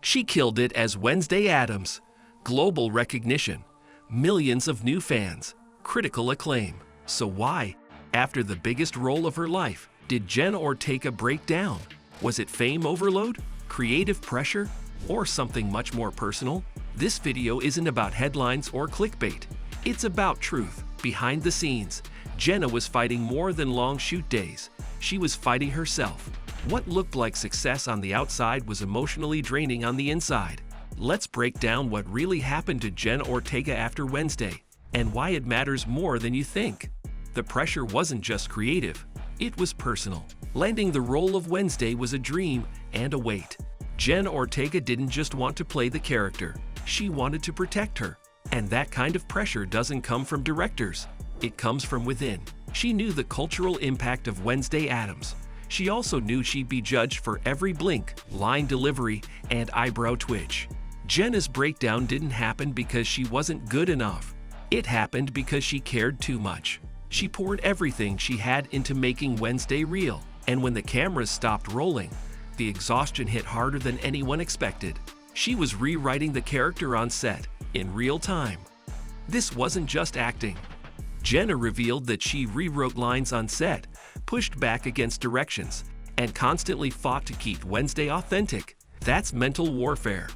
She killed it as Wednesday Addams. Global recognition, millions of new fans, critical acclaim. So why, after the biggest role of her life, did Jenna Ortega break down? Was it fame overload, creative pressure, or something much more personal? This video isn't about headlines or clickbait. It's about truth. Behind the scenes, Jenna was fighting more than long shoot days. She was fighting herself. What looked like success on the outside was emotionally draining on the inside. Let's break down what really happened to Jenna Ortega after Wednesday and why it matters more than you think. The pressure wasn't just creative, it was personal. Landing the role of Wednesday was a dream and a weight. Jenna Ortega didn't just want to play the character, she wanted to protect her. And that kind of pressure doesn't come from directors, it comes from within. She knew the cultural impact of Wednesday Addams. She also knew she'd be judged for every blink, line delivery, and eyebrow twitch. Jenna's breakdown didn't happen because she wasn't good enough. It happened because she cared too much. She poured everything she had into making Wednesday real, and when the cameras stopped rolling, the exhaustion hit harder than anyone expected. She was rewriting the character on set, in real time. This wasn't just acting. Jenna revealed that she rewrote lines on set, pushed back against directions, and constantly fought to keep Wednesday authentic. That's mental warfare.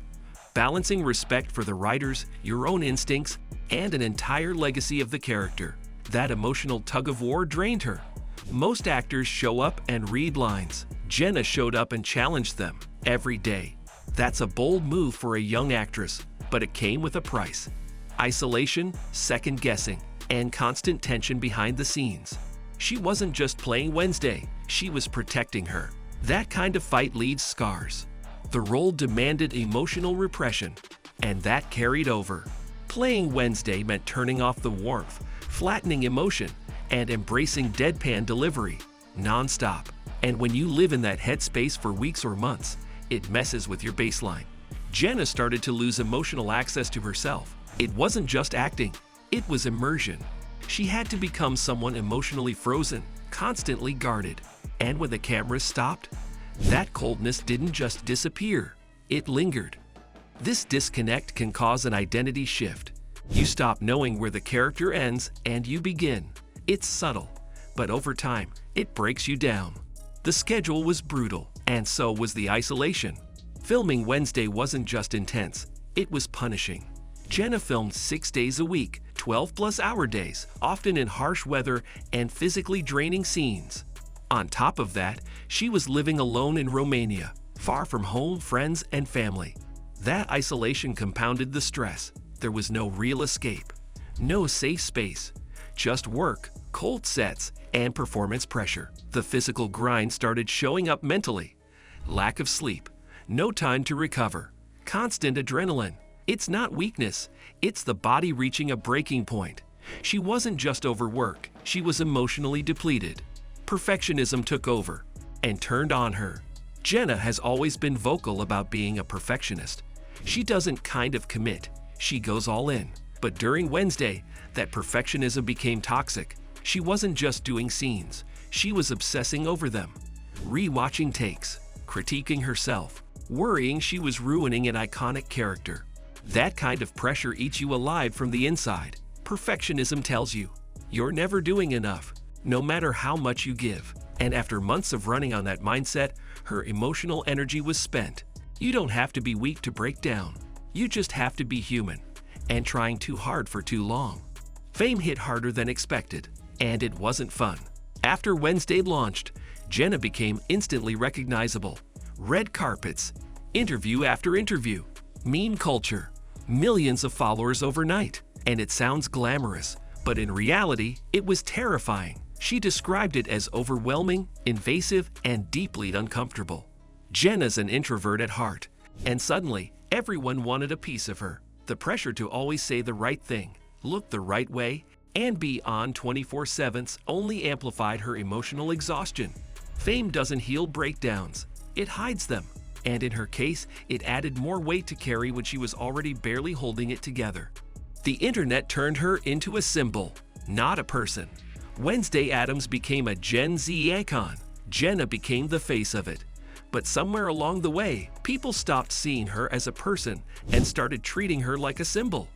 Balancing respect for the writers, your own instincts, and an entire legacy of the character. That emotional tug-of-war drained her. Most actors show up and read lines. Jenna showed up and challenged them every day. That's a bold move for a young actress, but it came with a price. Isolation, second-guessing, and constant tension behind the scenes. She wasn't just playing Wednesday, she was protecting her. That kind of fight leaves scars. The role demanded emotional repression, and that carried over. Playing Wednesday meant turning off the warmth, flattening emotion, and embracing deadpan delivery, non-stop. And when you live in that headspace for weeks or months, it messes with your baseline. Jenna started to lose emotional access to herself. It wasn't just acting, it was immersion. She had to become someone emotionally frozen, constantly guarded. And when the cameras stopped, that coldness didn't just disappear, it lingered. This disconnect can cause an identity shift. You stop knowing where the character ends and you begin. It's subtle, but over time, it breaks you down. The schedule was brutal, and so was the isolation. Filming Wednesday wasn't just intense, it was punishing. Jenna filmed 6 days a week, 12-plus-hour days, often in harsh weather and physically draining scenes. On top of that, she was living alone in Romania, far from home, friends, and family. That isolation compounded the stress. There was no real escape, no safe space, just work, cold sets, and performance pressure. The physical grind started showing up mentally. Lack of sleep, no time to recover, constant adrenaline. It's not weakness, it's the body reaching a breaking point. She wasn't just overworked, she was emotionally depleted. Perfectionism took over and turned on her. Jenna has always been vocal about being a perfectionist. She doesn't kind of commit, she goes all in. But during Wednesday, that perfectionism became toxic. She wasn't just doing scenes, she was obsessing over them. Rewatching takes, critiquing herself, worrying she was ruining an iconic character. That kind of pressure eats you alive from the inside. Perfectionism tells you, you're never doing enough, no matter how much you give. And after months of running on that mindset, her emotional energy was spent. You don't have to be weak to break down. You just have to be human, and trying too hard for too long. Fame hit harder than expected, and it wasn't fun. After Wednesday launched, Jenna became instantly recognizable. Red carpets, interview after interview, meme culture, millions of followers overnight. And it sounds glamorous, but in reality, it was terrifying. She described it as overwhelming, invasive, and deeply uncomfortable. Jenna's an introvert at heart, and suddenly, everyone wanted a piece of her. The pressure to always say the right thing, look the right way, and be on 24/7 only amplified her emotional exhaustion. Fame doesn't heal breakdowns, it hides them. And in her case, it added more weight to carry when she was already barely holding it together. The internet turned her into a symbol, not a person. Wednesday Addams became a Gen Z icon. Jenna became the face of it. But somewhere along the way, people stopped seeing her as a person and started treating her like a symbol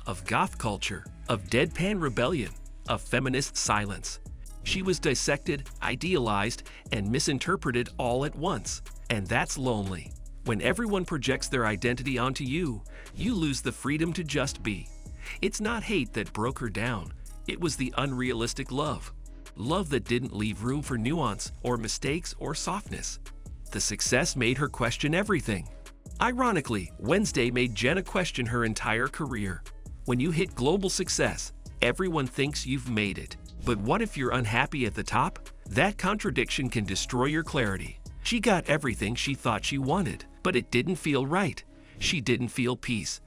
of goth culture, of deadpan rebellion, of feminist silence. She was dissected, idealized, and misinterpreted all at once. And that's lonely. When everyone projects their identity onto you, you lose the freedom to just be. It's not hate that broke her down. It was the unrealistic love. Love that didn't leave room for nuance or mistakes or softness. The success made her question everything. Ironically, Wednesday made Jenna question her entire career. When you hit global success, everyone thinks you've made it. But what if you're unhappy at the top? That contradiction can destroy your clarity. She got everything she thought she wanted, but it didn't feel right. She didn't feel peace.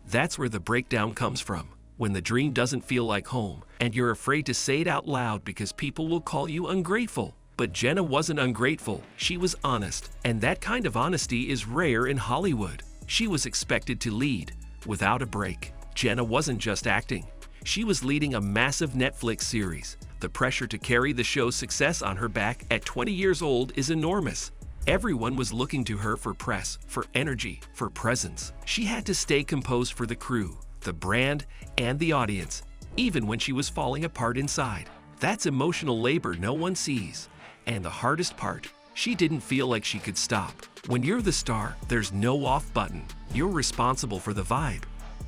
That's where the breakdown comes from. When the dream doesn't feel like home, and you're afraid to say it out loud because people will call you ungrateful. But Jenna wasn't ungrateful, she was honest. And that kind of honesty is rare in Hollywood. She was expected to lead, without a break. Jenna wasn't just acting. She was leading a massive Netflix series. The pressure to carry the show's success on her back at 20 years old is enormous. Everyone was looking to her for press, for energy, for presence. She had to stay composed for the crew, the brand, and the audience, even when she was falling apart inside. That's emotional labor no one sees. And the hardest part, she didn't feel like she could stop. When you're the star, there's no off button. You're responsible for the vibe.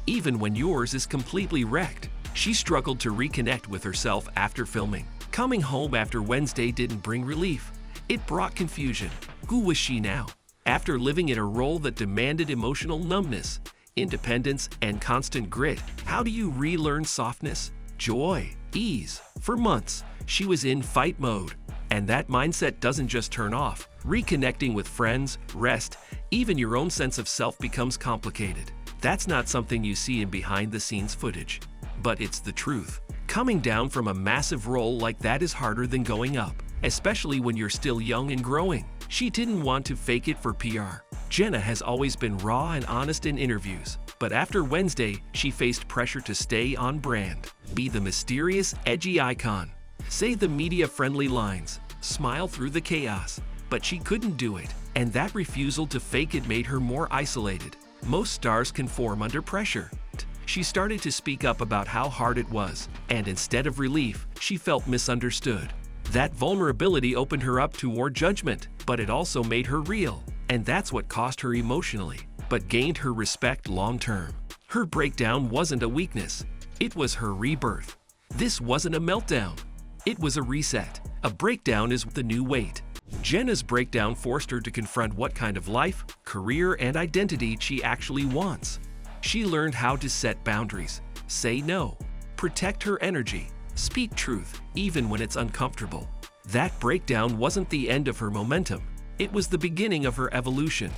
Even when yours is completely wrecked. She struggled to reconnect with herself after filming. Coming home after Wednesday didn't bring relief. It brought confusion. Who was she now? After living in a role that demanded emotional numbness, independence, and constant grit, how do you relearn softness, joy, ease? For months, she was in fight mode. And that mindset doesn't just turn off. Reconnecting with friends, rest, even your own sense of self becomes complicated. That's not something you see in behind-the-scenes footage. But it's the truth. Coming down from a massive role like that is harder than going up, especially when you're still young and growing. She didn't want to fake it for PR. Jenna has always been raw and honest in interviews. But after Wednesday, she faced pressure to stay on brand, be the mysterious, edgy icon, say the media-friendly lines, smile through the chaos. But she couldn't do it, and that refusal to fake it made her more isolated. Most stars conform under pressure. She started to speak up about how hard it was, and instead of relief, she felt misunderstood. That vulnerability opened her up to more judgment, but it also made her real, and that's what cost her emotionally, but gained her respect long-term. Her breakdown wasn't a weakness, it was her rebirth. This wasn't a meltdown. It was a reset. A breakdown is the new weight. Jenna's breakdown forced her to confront what kind of life, career, and identity she actually wants. She learned how to set boundaries, say no, protect her energy, speak truth, even when it's uncomfortable. That breakdown wasn't the end of her momentum. It was the beginning of her evolution.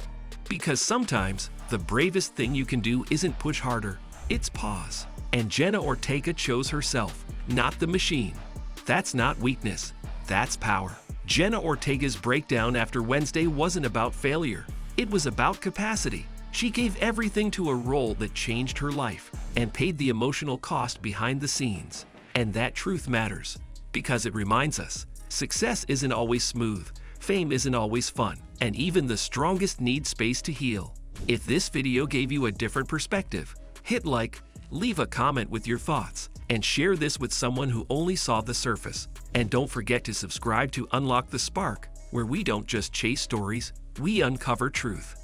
Because sometimes, the bravest thing you can do isn't push harder, it's pause. And Jenna Ortega chose herself, not the machine. That's not weakness, that's power. Jenna Ortega's breakdown after Wednesday wasn't about failure. It was about capacity. She gave everything to a role that changed her life and paid the emotional cost behind the scenes. And that truth matters because it reminds us success isn't always smooth, fame isn't always fun, and even the strongest need space to heal. If this video gave you a different perspective, hit like, leave a comment with your thoughts, and share this with someone who only saw the surface. And don't forget to subscribe to Unlock the Spark, where we don't just chase stories, we uncover truth.